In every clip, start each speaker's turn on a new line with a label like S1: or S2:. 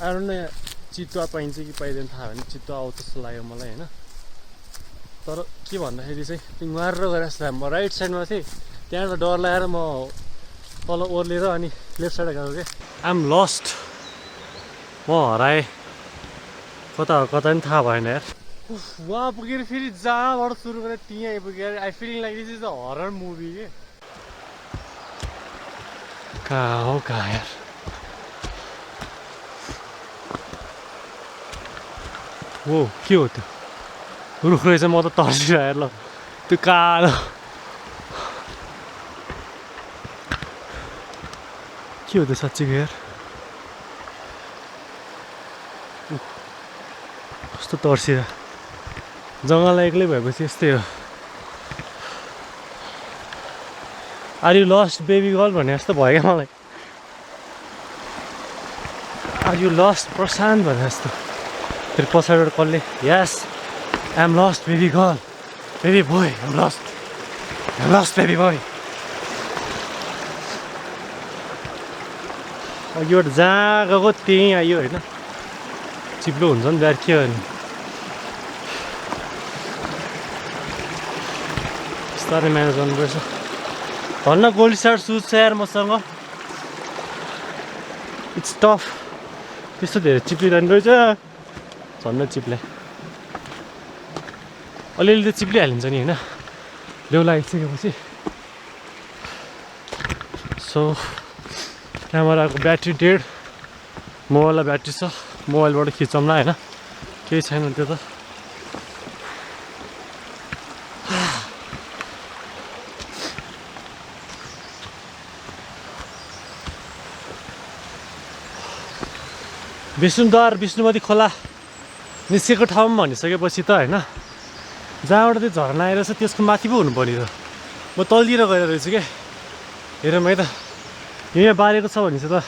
S1: आएर नै चितुवा पाइन्छ कि पाइँदैन थाहा भएन, चितुवा आउँछ जस्तो लाग्यो मलाई होइन। तर के भन्दाखेरि चाहिँ त्यो मारेर गएर जस्तो म राइट साइडमा थिएँ, त्यहाँबाट डर लागेर म तल ओर्लेर अनि लेफ्ट साइड गएको क्या। आइएम लस्ट, म हराएँ, कता हो कता पनि थाहा भएन यार। वहाँ पुगेर फेरि जहाँबाट सुरु गरेर त्यहीँ आइपुगेर I feeling like this is a horror movie के। कहाँ हो कहाँ यार, हो के हो त्यो रुख रहेछ, म त तर्सिरहेँ ल त्यो कालो के हो त्यो साँच्चीको यार, कस्तो तर्सिरहेँ। जङ्गल एक्लै भएपछि यस्तै हो। Are you lost baby girl भने जस्तो भयो क्या मलाई। आर यु लस्ट प्रशान्त भने जस्तो। फेरि पछाडिबाट कसले यस I am lost baby girl, baby boy, I am lost baby boy. अघिबाट जहाँ गएको त्यहीँ आयो होइन, चिप्लो हुन्छ नि बिहार के गर्ने। बिस्तारै म्यानेज गर्नुपर्छ। भन्न गोल्ड स्टार सुज छ यार मसँग, इट्स टफ। त्यस्तो धेरै चिप्लिरहनु रहेछ, झन् चिप्ले अलिअलि त चिप्लिहालिन्छ नि होइन, लेउ लागिसकेपछि। सो क्यामेराको ब्याट्री डेड, मोबाइललाई ब्याट्री छ, मोबाइलबाट खिचौँला होइन, केही छैन त्यो त। विष्णुद्वार विष्णुमती खोला निस्केको ठाउँमा भनिसकेपछि त होइन, जहाँबाट त्यो झरना आएर छ त्यसको माथि पो हुनु पर्ने त। म तलतिर गएर रहेछु क्या, हेरौँ है त। यहाँ बारेको छ भने चाहिँ त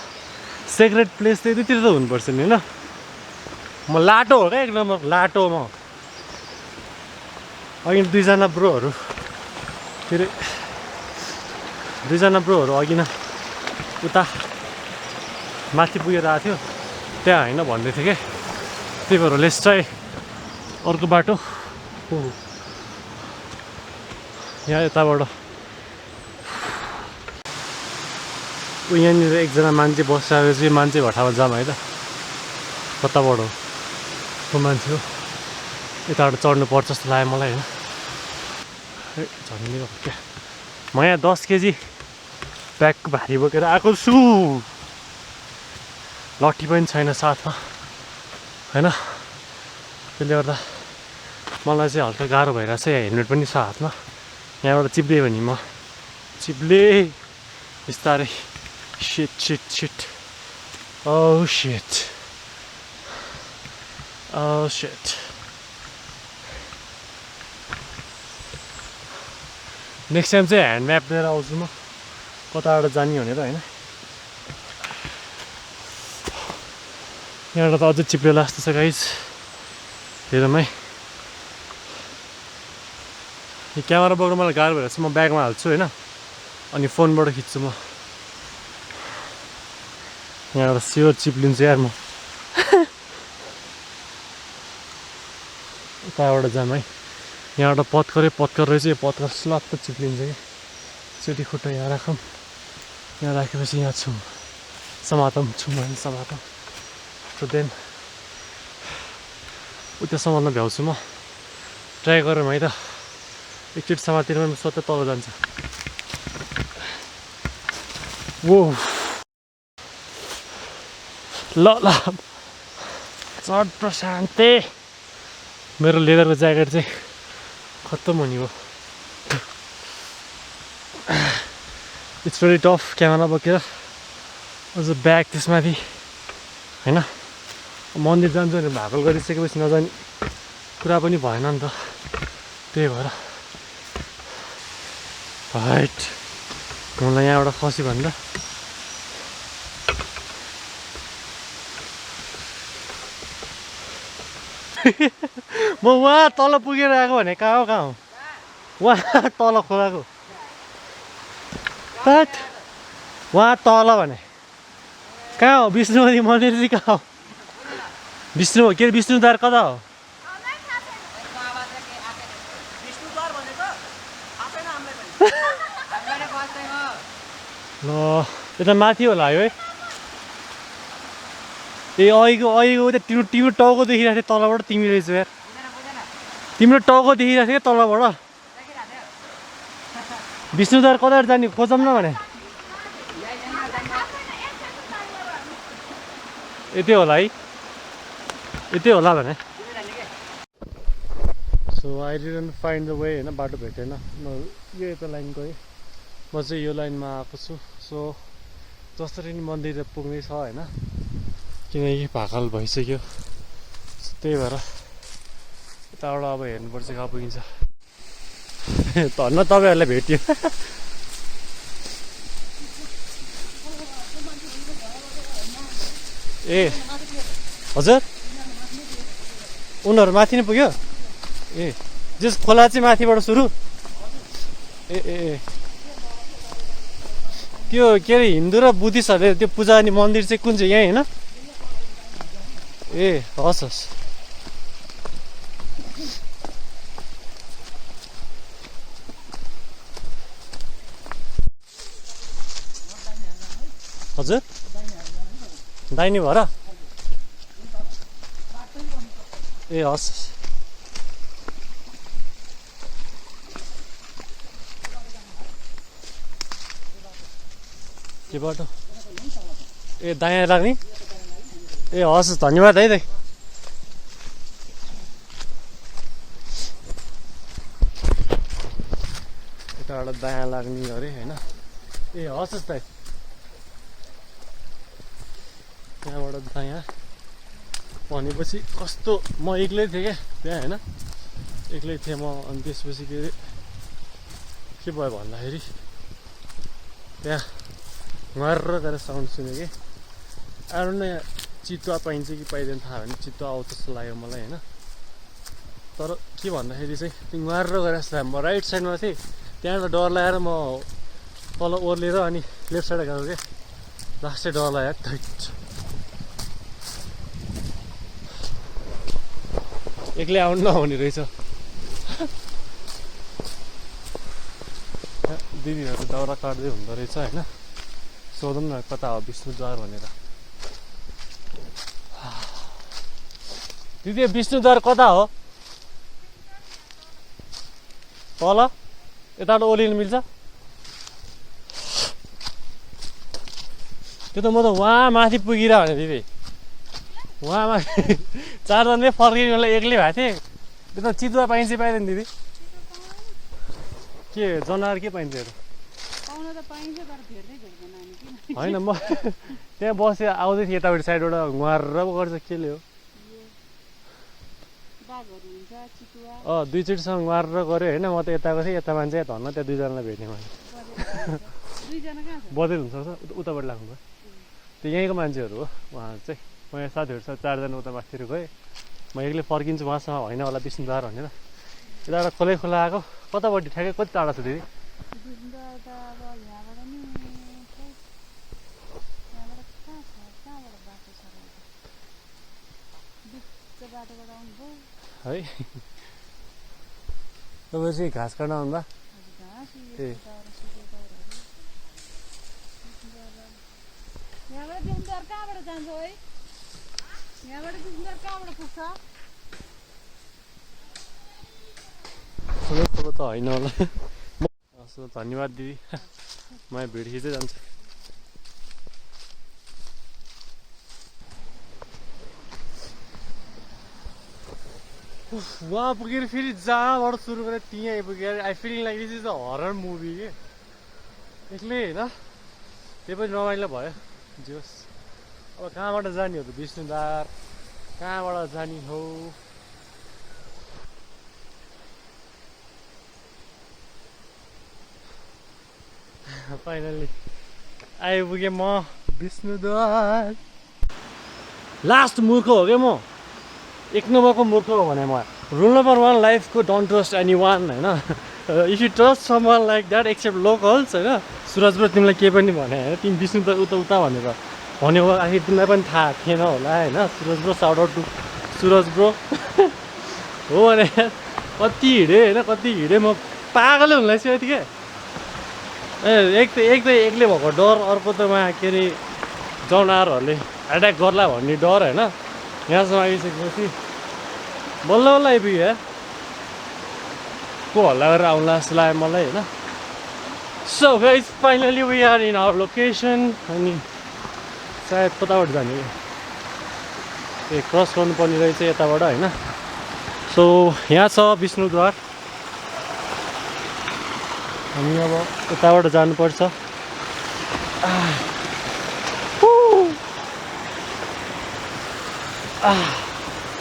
S1: सेक्रेट प्लेस त यतितिर त हुनुपर्छ नि होइन। म लाटो हो क्या, एक नम्बर लाटो म। अघि दुईजना ब्रोहरू, के अरे दुईजना ब्रोहरू अघि न उता माथि पुगेर आएको थियो, त्यहाँ होइन भन्दै थियो क्या। त्यही भएर लेट्स ट्राई अर्को बाटो। यहाँ यताबाट यहाँनिर एकजना मान्छे बसिरहेको चाहिँ मान्छे भट्टामा जाम है त, कताबाट हो को मान्छे हो, यताबाट चढ्नु पर्छ जस्तो लाग्यो मलाई होइन। झन्डै क्या, म यहाँ 10 केजी ब्याग भारी बोकेर आएको छु, लट्ठी पनि छैन साथमा होइन। त्यसले गर्दा मलाई चाहिँ हल्का गाह्रो भइरहेको छ। यहाँ हेलमेट पनि छ हातमा, यहाँबाट चिप्लियो भने म चिप्ले बिस्तारै। Shit shit shit oh shit oh shit. Next time चाहिँ ह्यान्ड म्याप लिएर आउँछु म, कताबाट जाने भनेर होइन। यहाँबाट त अझै चिप्लेला जस्तो छ गाइज, हेरौँ है। यो क्यामेरा बोक्नु मलाई गाह्रो भइरहेको छ, म ब्यागमा हाल्छु होइन, अनि फोनबाट खिच्छु म। यहाँबाट स्योर चिप्लिन्छु यार म। उताबाट जाम है, यहाँबाट पत्कर रहेछ, यो पत्कर स्लत्त चिप्लिन्छ कि। चेटी खुट्टा यहाँ राखौँ, यहाँ राखेपछि यहाँ छौँ, समातौँ छौँ होइन समातौँ। सो देन उतासम्म भ्याउँछु म, ट्राई गरौँ है त। एकचोटि समातिरमा स्वतः तल जान्छ। वो ल ल चढ प्रशान्ते। मेरो लेदरको ज्याकेट चाहिँ खत्तम हुने हो। इट्स भेरी टफ क्यामेरा बोकेर, अझ ब्याग त्यसमाथि होइन। मन्दिर जान्छु भने भाकल गरिसकेपछि नजाने कुरा पनि भएन नि त, त्यही भएर हाइट मलाई यहाँबाट खसी भन्दा म वहाँ तल पुगेर आएको भने कहाँ हो वहाँ तल खोलाको वहाँ तल भने कहाँ हो विष्णुमती मन्दिर चाहिँ कहाँ हो? विष्णु के अरे विष्णुद्वार कता हो ल यता माथि होला है ए अहिलेको उता तिम्रो टाउको देखिरहेको थियो तलबाट तिमी रहेछ यार तिम्रो टाउको देखिरहेको थियो तलबाट विष्णुद्वार कता जाने खोजौँ न भने यतै होला है यतै होला भने so I didn't find the way होइन बाटो भेटेन म यता लाइन गएँ म चाहिँ यो लाइनमा आएको छु सो जसरी नि मन्दिर पुग्नेछ होइन किनकि भाकल भइसक्यो त्यही भएर यताबाट अब हेर्नुपर्छ कहाँ पुगिन्छ धन्न तपाईँहरूलाई भेट्यो ए हजुर उनीहरू माथि नै पुग्यो ए जस खोला चाहिँ माथिबाट सुरु ए ए त्यो के अरे हिन्दू र बुद्धिस्टहरूले त्यो पूजा गर्ने मन्दिर चाहिँ कुन चाहिँ यहीँ होइन ए हस् हस् हजुर दाहिने भएर ए हस् के बाटो ए दायाँ लाग्ने ए हस् धन्यवाद है दाइ यताबाट दायाँ लाग्ने अरे होइन ए हस् दाइ त्यहाँबाट दायाँ भनेपछि कस्तो म एक्लै थिएँ क्या त्यहाँ होइन एक्लै थिएँ म अनि त्यसपछि के भयो भन्दाखेरि त्यहाँ मर्र गरेर साउन्ड सुनेँ कि आएर नै चितुवा पाइन्छ कि पाइँदैन थाहा भएन चितुवा आउँछ जस्तो लाग्यो मलाई होइन तर के भन्दाखेरि चाहिँ त्यो मर्र गरेर म राइट साइडमा थिएँ त्यहाँबाट डर लागेर म तल ओर्लेर अनि लेफ्ट साइड गएको क्या लास्टै डर लाग्यो एक्लै आउनु नहुने रहेछ दिदीहरू दाउरा काट्दै हुँदो रहेछ होइन सोधौँ न कता हो विष्णुद्वार भनेर दिदी विष्णुद्वार कता हो तल यताबाट ओर्लिनु मिल्छ त्यो त म त वहाँ माथि पुगिरह भने दिदी वहाँ माथि चारजनले फर्किने बेला एक्लै भएको थिएँ त्यो त चितुवा पाइन्छ पाइँदैन दिदी के जनावर के पाइन्छ होइन म त्यहाँ बसेर आउँदै थिएँ यतापट्टि साइडबाट घुमाएर गर्छ केले हो दुईचोटिसँग घुमाएर गऱ्यो होइन म त यताको थिएँ यता मान्छे धन्न त्यहाँ दुईजनालाई भेटेँ मैले बजेर हुनसक्छ उताबाट लाग्नु भयो त्यो यहीँको मान्छेहरू हो उहाँ चाहिँ म यहाँ साथीहरूसँग चारजना उता माथितिर गएँ म एक्लै फर्किन्छु उहाँसँग होइन होला विष्णुद्वार भनेर यताबाट खोलै खोला आएको कतापट्टि ठ्याक्कै कति टाढा छ दिदी है तपाईँ चाहिँ घाँस काट्न आउनु भयो ए ठुलो ठुलो त होइन होला धन्यवाद दिदी म भिड खिच्दै जान्छु वहाँ पुगेर फेरि जहाँबाट सुरु गरेर त्यहीँ आइपुगेर I feeling like this is a horror movie के एक्लै होइन त्यो पनि रमाइलो भयो जोस् अब कहाँबाट जाने हो त विष्णुद्वार कहाँबाट जाने हो फाइनली आइपुगेँ म विष्णुद्वार लास्ट मूर्ख हो क्या म एक नम्बरको मूर्ख हो भने म रुल नम्बर 1 लाइफको डोन्ट ट्रस्ट एनी वान होइन if you trust someone like that except locals होइन सुरज ब्रो तिमीलाई केही पनि भने होइन तिमी विष्णुद्वार उता उता भनेर भनेको आखिर तिमीलाई पनि थाहा थिएन होला होइन Suraj bro shout out to Suraj bro हो भने कति हिँडेँ होइन कति हिँडेँ म पागलै हुन लाग्छ यतिकै एक त एक्लै भएको डर अर्को त उहाँ के अरे जनावरहरूले एट्याक गर्ला भन्ने डर होइन यहाँसम्म आइसकेपछि बल्ल बल्ल आइपुग्यो यार को हल्ला गरेर आउला जस्तो लाग्यो मलाई होइन so guys finally we are in our location अनि सायद कताबाट जाने ए क्रस गर्नुपर्ने रहेछ यताबाट होइन सो यहाँ छ विष्णुद्वार हामी अब यताबाट जानुपर्छ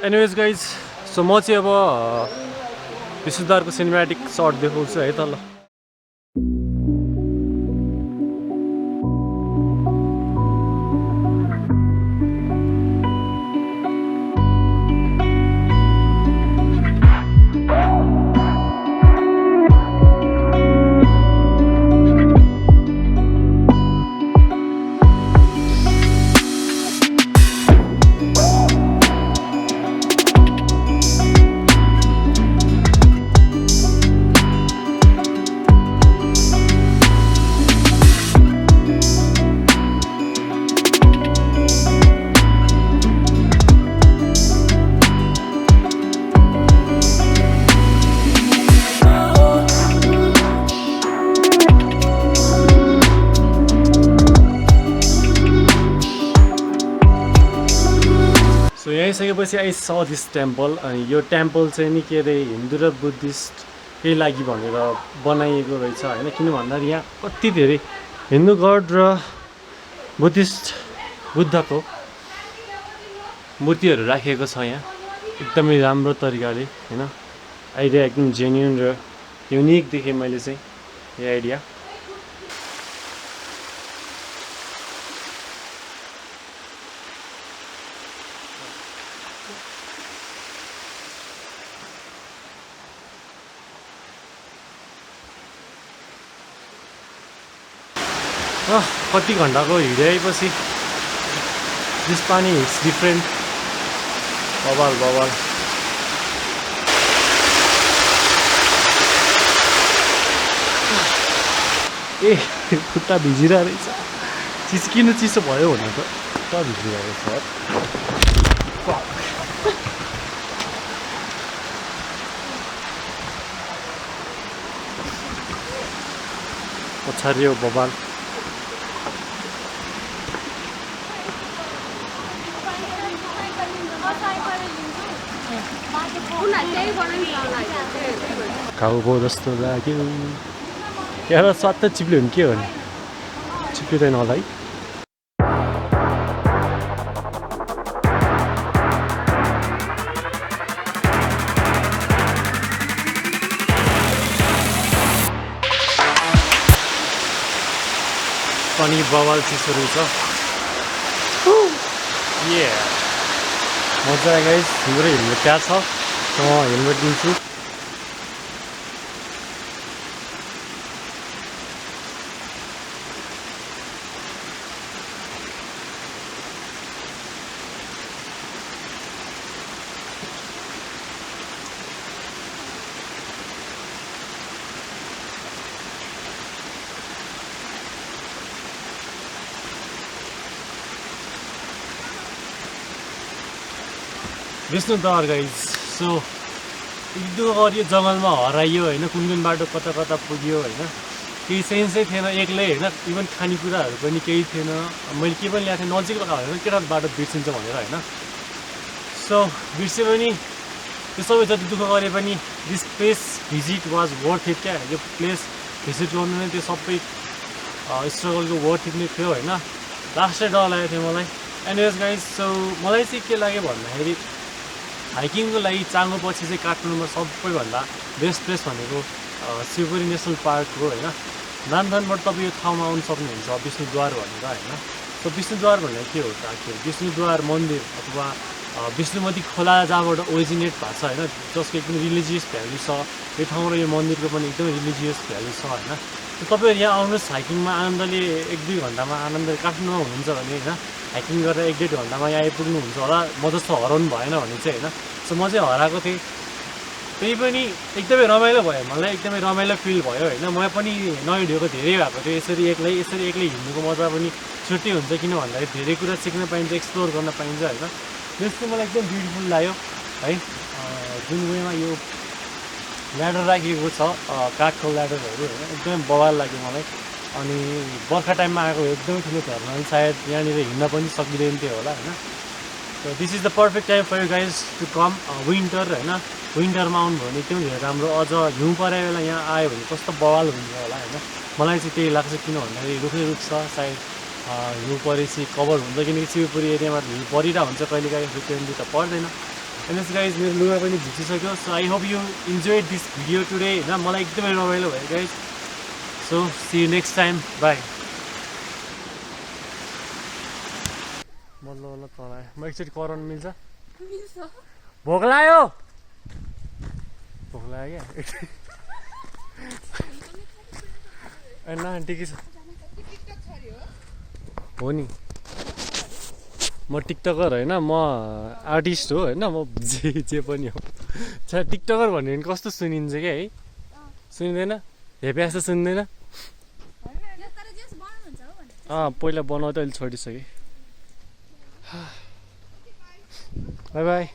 S1: एनिवेज गाइज सो म चाहिँ अब विष्णुद्वारको सिनेमेटिक सर्ट देखाउँछु है त ल आइसकेपछि आई स दिस टेम्पल अनि यो टेम्पल चाहिँ नि के अरे हिन्दू र बुद्धिस्टकै लागि भनेर बनाइएको रहेछ होइन किन भन्दाखेरि यहाँ कति धेरै हिन्दू गड र बुद्धिस्ट बुद्धको मूर्तिहरू राखिएको छ यहाँ एकदमै राम्रो तरिकाले होइन आइडिया एकदम जेन्युन र युनिक देखेँ मैले चाहिँ यो आइडिया कति घन्टाको हिँडेपछि दिस पानी इट्स डिफ्रेन्ट बवाल बवाल ए खुट्टा भिजिरहेको रहेछ किन चिसो भयो भने त खुट्टा भिजिरहेको छ पछाडि यो बवाल घाउ जस्तो लाग्यो यहाँ स्वाद चिप्ल्यो भने के हो नि चिप्लिँदैन होला है पनि बवाल चिसो रहेछ मजा आयो गाइस हाम्रो हेलमेट त्यहाँ छ म हेलमेट दिन्छु विष्णुद्वार गाइज सो एकदम यो जङ्गलमा हराइयो होइन कुन कुन बाटो कता कता पुग्यो होइन केही सेन्सै थिएन एक्लै होइन इभन खानेकुराहरू पनि केही थिएन मैले के पनि ल्याएको थिएँ नजिक होइन केटा बाटो बिर्सिन्छ भनेर होइन सो बिर्स्यो पनि त्यो सबै जति दुःख गरे पनि this place visit was worth it क्या यो प्लेस भिजिट गर्नु नै त्यो सबै स्ट्रगलको वर्थ इट नै थियो होइन लास्टै डर लागेको थियो मलाई एनिवेज गाइज सो मलाई चाहिँ के लाग्यो भन्दाखेरि हाइकिङको लागि चाँगो पछि चाहिँ काठमाडौँमा सबैभन्दा बेस्ट प्लेस भनेको शिवपुरी नेसनल पार्क हो होइन नानथानबाट तपाईँ यो ठाउँमा आउनु सक्नुहुन्छ विष्णुद्वार भनेर होइन सो विष्णुद्वार भनेर के हो त आखिर विष्णुद्वार मन्दिर अथवा विष्णुमती खोला जहाँबाट ओरिजिनेट भएको छ होइन जसको एकदम रिलिजियस भ्यालु छ यो ठाउँ र यो मन्दिरको पनि एकदमै रिलिजियस भ्यालु छ होइन तपाईँहरू यहाँ आउनुहोस् हाइकिङमा आनन्दले 1-2 घन्टामा आनन्द काठमाडौँमा हुनुहुन्छ भने होइन हाइकिङ गरेर 1-1.5 घन्टामा यहाँ आइपुग्नुहुन्छ होला म जस्तो हराउनु भएन भने चाहिँ होइन सो म चाहिँ हराएको थिएँ त्यही पनि एकदमै रमाइलो भयो मलाई एकदमै रमाइलो फिल भयो होइन म पनि नहिँडेको धेरै भएको थियो यसरी एक्लै हिँड्नुको मजा पनि छुट्टै हुन्छ किन भन्दाखेरि धेरै कुरा सिक्न पाइन्छ एक्सप्लोर गर्न पाइन्छ होइन यस चाहिँ मलाई एकदम ब्युटिफुल लाग्यो है जुन वेमा यो ल्याडर राखिएको छ काठको ल्याडरहरू होइन एकदमै बवाल लाग्यो मलाई अनि बर्खा टाइममा आएको एकदमै ठुलो झर्ना सायद यहाँनिर हिँड्न पनि सकिँदैन थियो होला होइन so this is the perfect time for you guys to come winter होइन विन्टरमा आउनुभयो भने एकदमै धेरै राम्रो अझ हिउँ परेको बेला यहाँ आयो भने कस्तो बवाल हुन्छ होला होइन मलाई चाहिँ त्यही लाग्छ किन भन्दाखेरि रुखै रुख छ सायद हिउँ परेपछि कभर हुन्छ किनकि शिवपुरी एरियामा हिउँ परिरहेको हुन्छ कहिलेकाहीँ फ्रिक्वेन्टली त पर्दैन एन्ड यस गाइज मेरो लुगा पनि भिजिसक्यो so I hope you enjoy this video today होइन मलाई एकदमै रमाइलो भयो guys so see you next time bye बल्ल बल्ल चलाएँ म एकचोटि कराउनु मिल्छ भोक लाग्यो क्या होइन आन्टी के छ हो नि म टिकटकर होइन म आर्टिस्ट हो होइन म जे पनि हो टिकटकर भन्यो भने कस्तो सुनिन्छ क्या है सुनिँदैन हेपे जस्तो सुन्दैन पहिला बनाउँदा अहिले छोडिसकेँ बाई बाई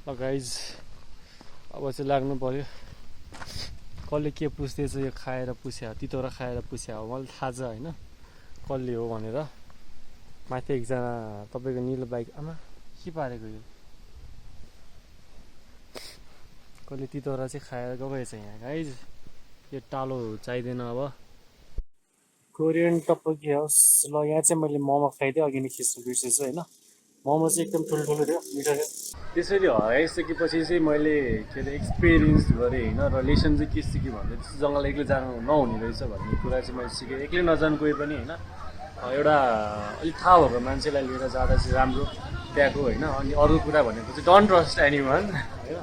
S1: ल गाइज अब चाहिँ लाग्नु पर्यो कसले के पुस्दैछ यो खाएर पुस्या तितौरा खाएर पुस्या हो मलाई थाहा छ होइन कसले हो भनेर माथि एकजना तपाईँको निलो बाइक आमा के पारेको यो कसले तितौरा चाहिँ खाएर गएछ यहाँ गाइज यो टालो चाहिँदैन अब कोरियन टपकी हाउस ल यहाँ चाहिँ मैले मोमो खाइदिएँ अघि नै खिच्नु बिर्सेछु होइन मोमो चाहिँ एकदम ठुल्ठुलो थियो मिठो थियो त्यसरी हराइसकेपछि चाहिँ मैले के अरे एक्सपिरियन्स गरेँ होइन र लेसन चाहिँ के सिकेँ भन्दा त्यस्तो जङ्गल एक्लै जानु नहुने रहेछ भन्ने कुरा चाहिँ मैले सिकेँ एक्लै नजानु कोही पनि होइन एउटा अलिक थाहा भएको मान्छेलाई लिएर जाँदा चाहिँ राम्रो त्यहाँको होइन अनि अर्को कुरा भनेको चाहिँ डोन्ट ट्रस्ट एनीवन होइन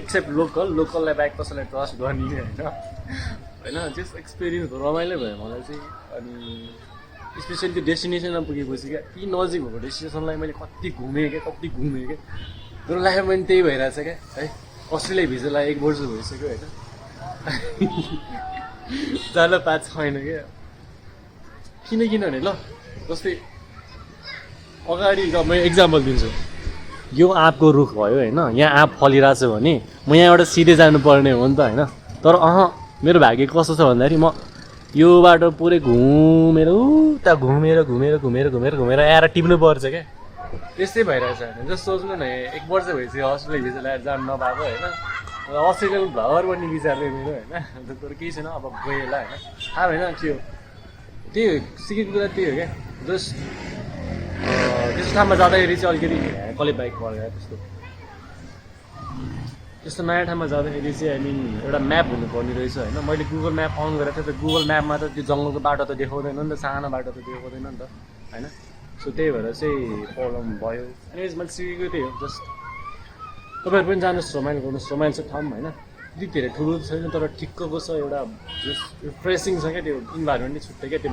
S1: एक्सेप्ट लोकललाई बाइक कसैलाई ट्रस्ट गर्ने होइन जस्ट एक्सपिरियन्स रमाइलो भयो मलाई चाहिँ अनि स्पेसली त्यो डेस्टिनेसनमा पुगेपछि क्या यी नजिक भएको डेस्टिनेसनलाई मैले कति घुमेँ क्या मेरो लाइफमा पनि त्यही भइरहेछ क्या है अस्ट्रेलिया भिजालाई 1 वर्ष भइसक्यो होइन जान पाएको छैन क्या किनभने ल जस्तै अगाडि म एक्जाम्पल दिन्छु यो आँपको रुख भयो होइन यहाँ आँप फलिरहेछ भने म यहाँबाट सिधै जानुपर्ने हो नि त होइन तर मेरो भाग्य कस्तो छ भन्दाखेरि म यो बाटो पुरै घुमेर उता घुमेर आएर टिप्नु पर्छ क्या त्यस्तै भइरहेछ होइन जस्तो सोच्नु न 1 वर्ष भइसक्यो अस्ट्रेलिया भिजा ल्याएर जानु नपाएको होइन अस्ट्रेलियाको भ्लगर बन्ने विचारले मेरो होइन तर केही छैन अब गयो होला होइन थाहा भएन के हो त्यही हो सिकेको कुरा त्यही हो क्या जस्ट त्यस्तो ठाउँमा जाँदाखेरि चाहिँ अलिकति कसले बाइक परेर त्यस्तो नयाँ ठाउँमा जाँदाखेरि चाहिँ आई मिन एउटा म्याप हुनुपर्ने रहेछ होइन मैले गुगल म्याप अन गरेको थिएँ त गुगल म्यापमा त त्यो जङ्गलको बाटो त देखाउँदैन नि त सानो बाटो त देखाउँदैन नि त होइन सो त्यही भएर चाहिँ प्रब्लम भयो अनि मैले सिकेको त्यही हो जस्ट तपाईँहरू पनि जानुहोस् रमाइलो गर्नुहोस् रमाइलो छ ठाउँ होइन त्यति धेरै ठुलो छैन तर ठिक्कको छ एउटा जस्ट रिफ्रेसिङ छ क्या त्यो इन्भाइरोमेन्ट नै छुट्टै क्या त्यो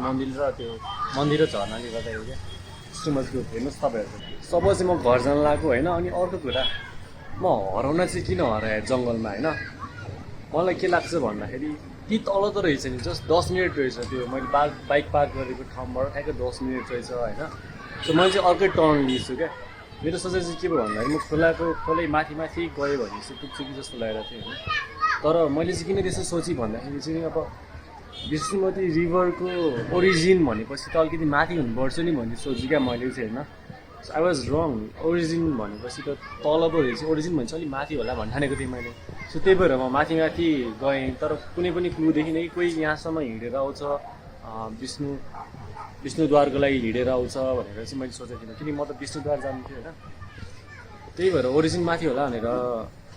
S1: मन्दिर र झर्नाले गर्दाखेरि क्या श्रीमती ग्रुप हेर्नुहोस् तपाईँहरूको सब चाहिँ म घर जान लाग्यो होइन अनि अर्को कुरा म हराउन चाहिँ किन हराएँ जङ्गलमा होइन मलाई के लाग्छ भन्दाखेरि ती तल त रहेछ नि जस्ट 10 मिनट रहेछ त्यो मैले बाइक पार्क गरेको ठाउँबाट ठ्याक्कै 10 मिनट रहेछ होइन सो मैले चाहिँ अर्कै टर्न लिन्छु क्या मेरो सोचाइ चाहिँ के भयो भन्दाखेरि म खोलै माथि गयो भने चाहिँ पुग्छु कि जस्तो लागेको थियो होइन तर मैले चाहिँ किन त्यसो सोचेँ भन्दाखेरि चाहिँ अब विष्णुमती रिभरको ओरिजिन भनेपछि त अलिकति माथि हुनुपर्छ नि भन्ने सोचेँ क्या मैले चाहिँ होइन आई वाज रङ ओरिजिन भनेपछि त तल पो रहेछ ओरिजिन भनेपछि अलिक माथि होला भन्ने ठानेको थिएँ मैले सो त्यही भएर म माथि गएँ तर कुनै पनि क्लु देखिनँ कि कोही यहाँसम्म हिँडेर आउँछ विष्णुद्वारको लागि हिँडेर आउँछ भनेर चाहिँ मैले सोचेको थिइनँ किनकि म त विष्णुद्वार जानु थियो होइन त्यही भएर ओरिजिन माथि होला भनेर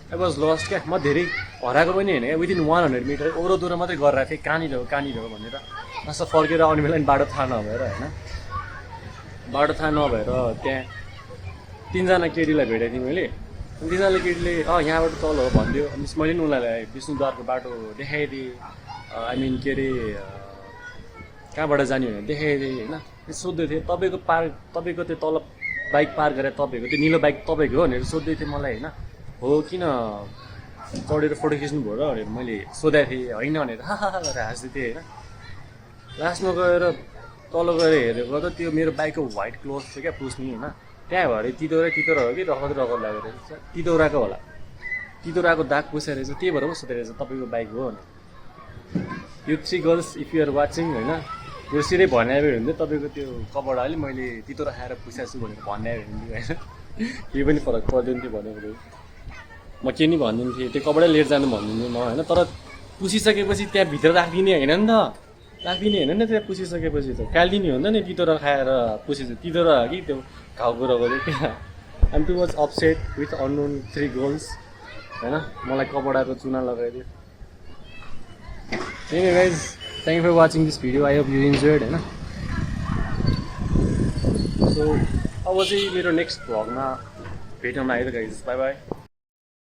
S1: आई वाज लस्ट क्या म धेरै हराएको पनि होइन क्या विदिन 100 मिटर ओह्रोदोह्रो मात्रै गरिरहेको थिएँ कहाँनिर हो भनेर नसा फर्केर आउने बेला नि बाटो थाहा नभएर होइन बाटो थाहा नभएर त्यहाँ 3जना केटीलाई भेटेको थिएँ मैले। अनि 3जना केटीले यहाँबाट तल हो भनिदियो। अनि मैले पनि उनीहरूलाई विष्णुद्वारको बाटो देखाइदिएँ। आई मिन के अरे कहाँबाट जाने भनेर देखाइदिएँ होइन। सोध्दै थिएँ तपाईँको त्यो तल बाइक पार गरेर तपाईँको त्यो निलो बाइक तपाईँको हो भनेर सोध्दै थिएँ मलाई होइन। हो किन चढेर फोटो खिच्नु भयो र भनेर मैले सोधेको थिएँ। होइन भनेर हा गरेर हाँस्दै थिएँ होइन। लास्टमा गएर तल गएर हेरेको त त्यो मेरो बाइकको व्हाइट क्लोथ थियो क्या पुस्ने होइन। त्यहाँ भएर तितौरा हो कि रगत लागेको रहेछ। तितौराको होला, तितौराको दाग पुसेर रहेछ। त्यही भएर पो सोधेको रहेछ तपाईँको बाइक हो भने। यो 3 girls if you are watching होइन, यो सिधै भन्ने हुन्थ्यो तपाईँको त्यो कपडाले मैले तितौरा खाएर पुसाएको छु भनेर भन्ने हुन्थ्यो होइन। केही पनि फरक पर्दैन थियो भनेको। म के नि भनिदिनु थिएँ त्यो कपडा लिएर जानु भनिदिनु म होइन। तर पुसिसकेपछि त्यहाँ भित्र राखिदिने होइन नि त, राखिदिने होइन नि त्यहाँ पुसिसकेपछि त कालिदिने हो नि तितौरा खाएर पुसेछ। तितौरा कि त्यो घाउको रगत क्या। I'm too was upset with unknown 3 girls होइन। मलाई कपडाको चुना लगाइदियो। Anyway guys, thank you for watching this video. I hope you enjoyed होइन। So अब चाहिँ मेरो नेक्स्ट भ्लगमा भेटौँला है त गाइज। By by.